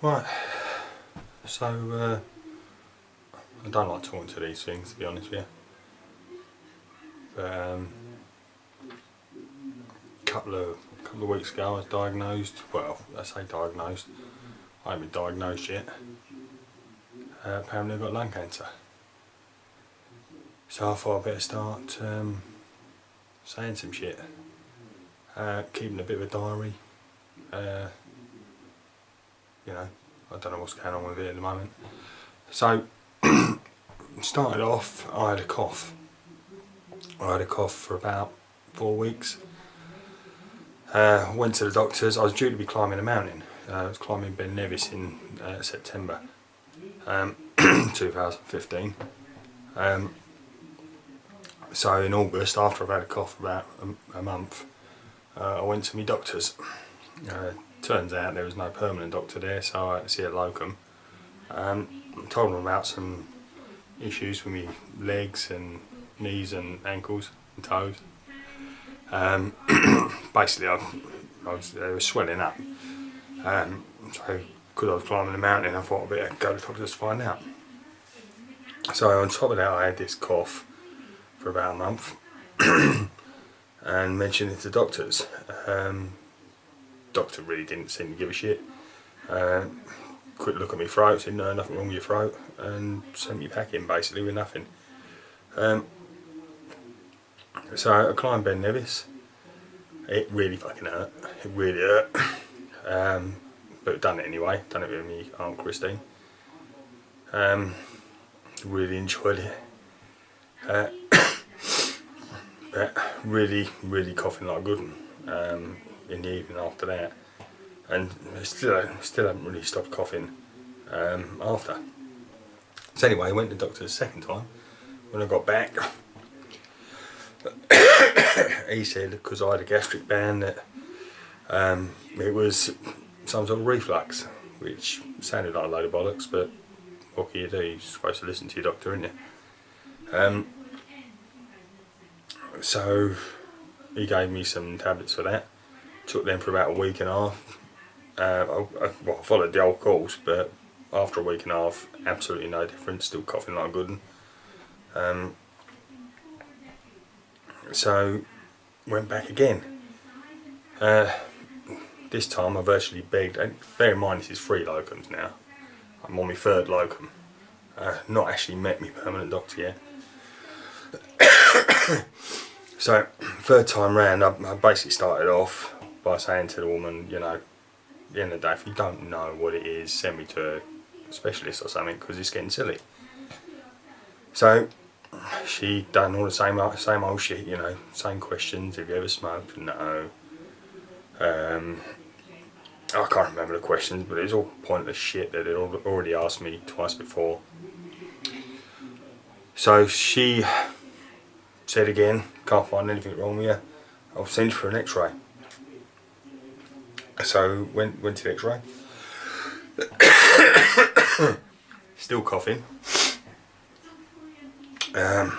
Right, so I don't like talking to these things, to be honest with you. But a couple of weeks ago I was diagnosed, well, I say diagnosed, I haven't been diagnosed yet. Apparently I've got lung cancer. So I thought I'd better start saying some shit. Keeping a bit of a diary. You know, I don't know what's going on with it at the moment. So, started off, I had a cough. I had a cough for about 4 weeks. Went to the doctors. I was due to be climbing a mountain. I was climbing Ben Nevis in September 2015. So in August, after I've had a cough for about a month, I went to my doctors. Turns out there was no permanent doctor there, so I had to see a locum. Told them about some issues with my legs and knees and ankles and toes. Basically, they were swelling up. So, because I was climbing the mountain, I thought I'd better go to the doctors to find out. So, on top of that, I had this cough for about a month and mentioned it to doctors. Doctor really didn't seem to give a shit. Quick look at my throat, said no, nothing wrong with your throat, and sent me packing basically with nothing. So I climbed Ben Nevis. It really fucking hurt. It really hurt. But done it anyway. Done it with my Aunt Christine. Really enjoyed it. But really coughing like a good one in the evening after that. And still haven't really stopped coughing after. So anyway, I went to the doctor the second time. When I got back, he said because I had a gastric band that it was some sort of reflux, which sounded like a load of bollocks, but what can you do? You're supposed to listen to your doctor, aren't you? So he gave me some tablets for that. Took them for about a week and a half. I followed the old course, but after a week and a half, absolutely no difference. Still coughing like a good one. So went back again. This time I virtually begged, and bear in mind this is 3 locums now. I'm on my 3rd locum. Not actually met my permanent doctor yet. So 3rd time round, I basically started off by saying to the woman, you know, at the end of the day, if you don't know what it is, send me to a specialist or something, because it's getting silly. So she done all the same old shit, you know, same questions. Have you ever smoked? No. I can't remember the questions, but it was all pointless shit that they'd already asked me twice before. So she said again, can't find anything wrong with you, I'll send you for an x-ray. So went to the x-ray. Still coughing. And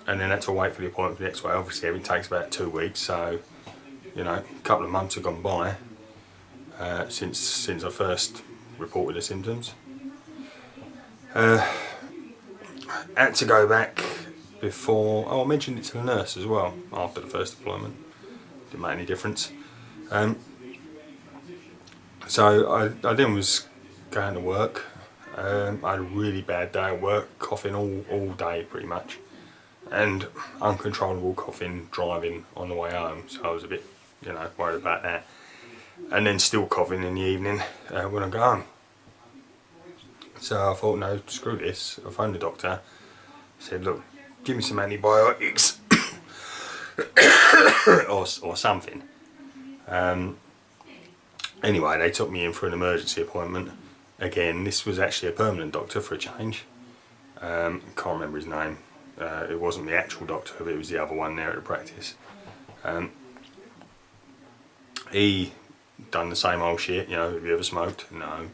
then had to wait for the appointment for the x-ray. Obviously everything takes about 2 weeks, so you know, a couple of months have gone by since I first reported the symptoms. Had to go back before. I mentioned it to the nurse as well after the first appointment. Didn't make any difference. So I then was going to work. I had a really bad day at work, coughing all day pretty much, and uncontrollable coughing driving on the way home. So I was a bit, you know, worried about that. And then still coughing in the evening when I go home. So I thought, no, screw this. I phoned the doctor. Said, look, give me some antibiotics or something. Anyway, they took me in for an emergency appointment. Again, this was actually a permanent doctor for a change. Can't remember his name. It wasn't the actual doctor, but it was the other one there at the practice. He done the same old shit, you know, have you ever smoked? No.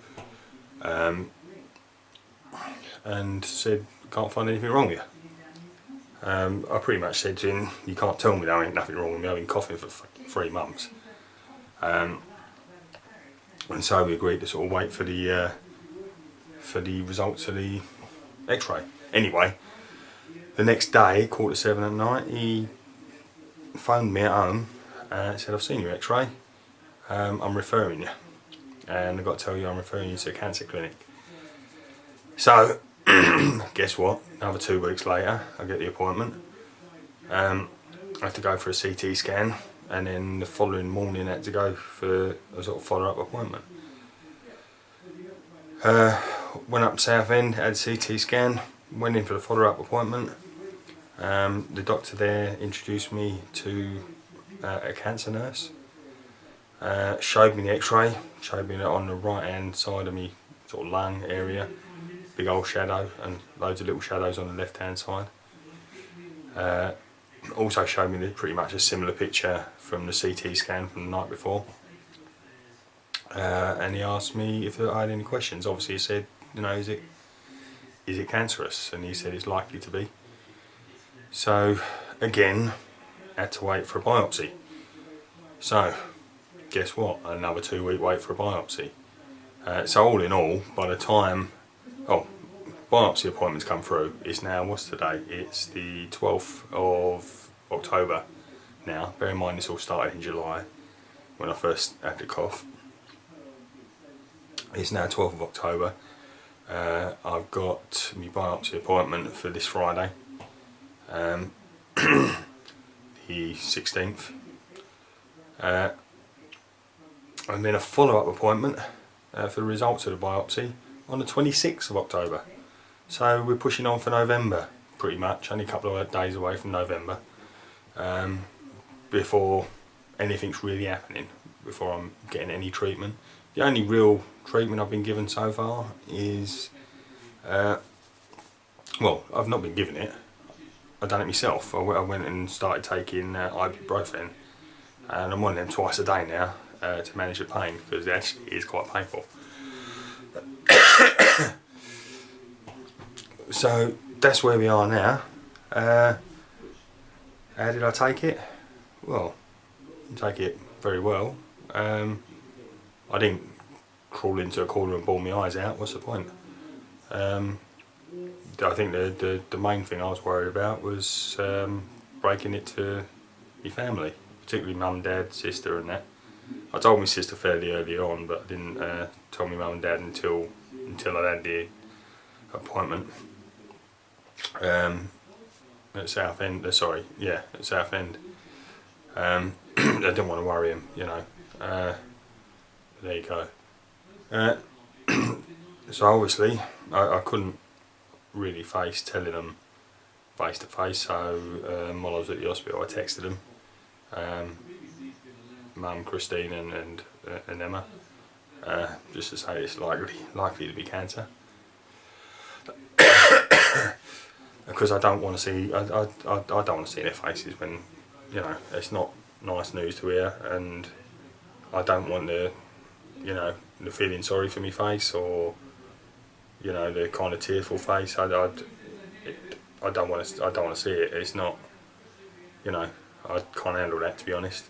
And said, can't find anything wrong with you. I pretty much said to him, you can't tell me there ain't nothing wrong with me, I've been coughing for 3 months. and so we agreed to sort of wait for the results of the X-ray. Anyway, the next day, 7:15 at night, he phoned me at home and said, "I've seen your X-ray. I'm referring you, and I've got to tell you, I'm referring you to a cancer clinic." So, guess what? Another 2 weeks later, I get the appointment. I have to go for a CT scan, and then the following morning I had to go for a sort of follow-up appointment. Went up to Southend, had a CT scan, went in for the follow-up appointment. The doctor there introduced me to a cancer nurse. Showed me the X-ray, showed me that on the right hand side of me sort of lung area, big old shadow and loads of little shadows on the left hand side. Also showed me pretty much a similar picture from the CT scan from the night before. And he asked me if I had any questions. Obviously he said, you know, is it cancerous? And he said it's likely to be. So again, had to wait for a biopsy. So guess what? Another 2 week wait for a biopsy. So all in all, by the time biopsy appointments come through, it's now, what's today? It's the 12th of October now. Bear in mind this all started in July when I first had the cough. It's now 12th of October. I've got my biopsy appointment for this Friday, the 16th. And then a follow-up appointment for the results of the biopsy on the 26th of October. So we're pushing on for November, pretty much, only a couple of days away from November, before anything's really happening, before I'm getting any treatment. The only real treatment I've been given so far is, well, I've not been given it, I've done it myself. I went and started taking ibuprofen, and I'm on them twice a day now to manage the pain, because it actually is quite painful. So that's where we are now. How did I take it? Well, take it very well. I didn't crawl into a corner and bawl my eyes out. What's the point? I think the main thing I was worried about was breaking it to my family, particularly mum, dad, sister and that. I told my sister fairly early on, but I didn't tell my mum and dad until I had the appointment at Southend. At Southend. I didn't want to worry him, you know. There you go. So obviously I couldn't really face telling them face to face, so while I was at the hospital I texted them, Mum, Christine and Emma, just to say it's likely to be cancer. Because I don't want to see I don't want to see their faces when, you know, it's not nice news to hear, and I don't want the feeling sorry for me face, or, you know, the kind of tearful face. I don't want to see it. It's not, you know, I can't handle that, to be honest.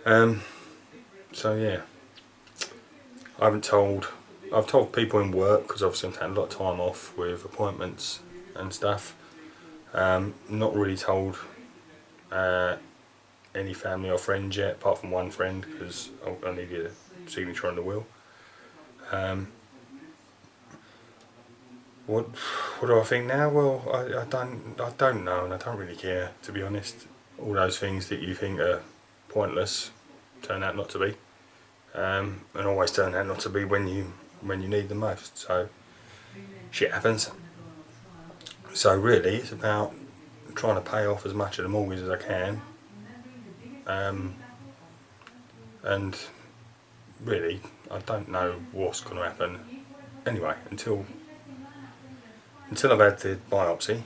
So yeah, I've told people in work, because obviously I'm taking a lot of time off with appointments and stuff. Not really told any family or friends yet, apart from one friend, because I need a signature on the will. What do I think now? Well, I don't know, and I don't really care, to be honest. All those things that you think are pointless turn out not to be, and always turn out not to be when you need them most. So shit happens. So really, it's about trying to pay off as much of the mortgage as I can, and really I don't know what's going to happen anyway until I've had the biopsy,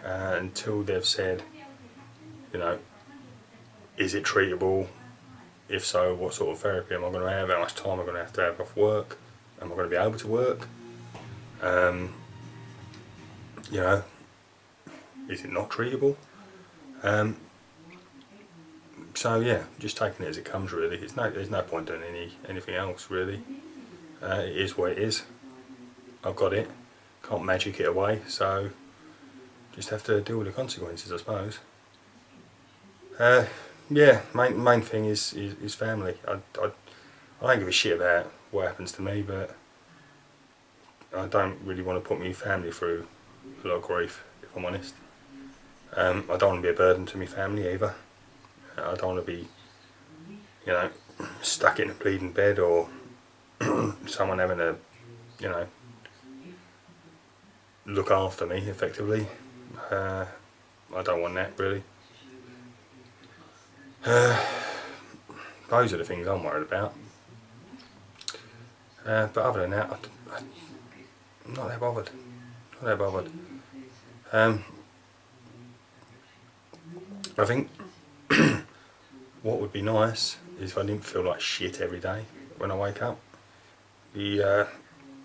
until they've said, you know, is it treatable? If so, what sort of therapy am I going to have? How much time am I going to have off work? Am I going to be able to work? You know, is it not treatable? So yeah, just taking it as it comes really. There's no point doing anything else really. It is what it is. I've got it. Can't magic it away, so just have to deal with the consequences, I suppose. Yeah, main thing is family. I don't give a shit about what happens to me, but I don't really want to put my family through a lot of grief, if I'm honest. I don't want to be a burden to my family either. I don't want to be, you know, stuck in a bleeding bed or someone having to, you know, look after me effectively. I don't want that really. Those are the things I'm worried about. But other than that, I'm not that bothered. Not that bothered. I think what would be nice is if I didn't feel like shit every day when I wake up. The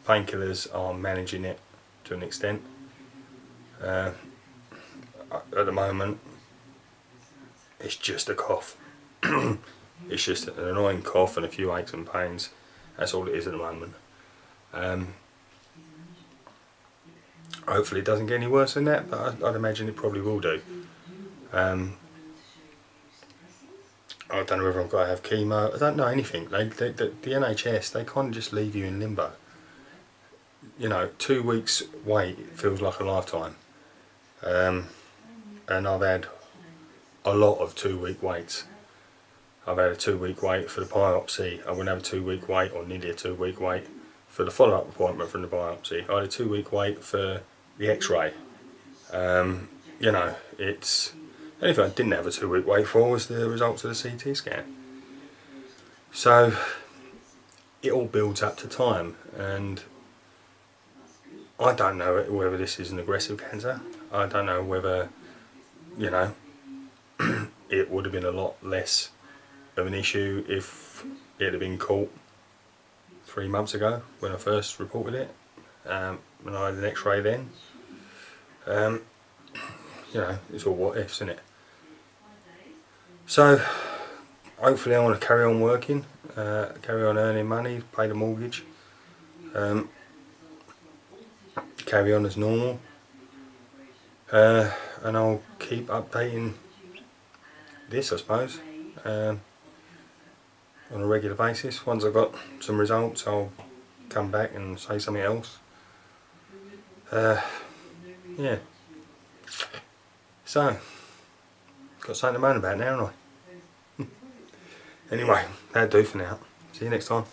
painkillers are managing it to an extent. At the moment, it's just a cough. It's just an annoying cough and a few aches and pains. That's all it is at the moment. Hopefully it doesn't get any worse than that, but I'd imagine it probably will do. I don't know whether I've got to have chemo. I don't know anything. The NHS, they kind of just leave you in limbo. You know, 2 weeks wait feels like a lifetime. And I've had a lot of 2-week waits. I've had a 2-week wait for the biopsy. I wouldn't have a 2-week wait, or nearly a 2-week wait for the follow-up appointment from the biopsy. I had a 2-week wait for the X-ray. You know, it's anything I didn't have a 2-week wait for was the results of the CT scan. So it all builds up to time, and I don't know whether this is an aggressive cancer. I don't know whether, you know, it would have been a lot less of an issue if it had been caught 3 months ago when I first reported it, when I had an X-ray then. You know, it's all what ifs, isn't it? So hopefully I want to carry on working, carry on earning money, pay the mortgage, carry on as normal, and I'll keep updating this, I suppose, on a regular basis. Once I've got some results, I'll come back and say something else. Yeah. So, got something to moan about now, haven't I? Anyway, that'll do for now. See you next time.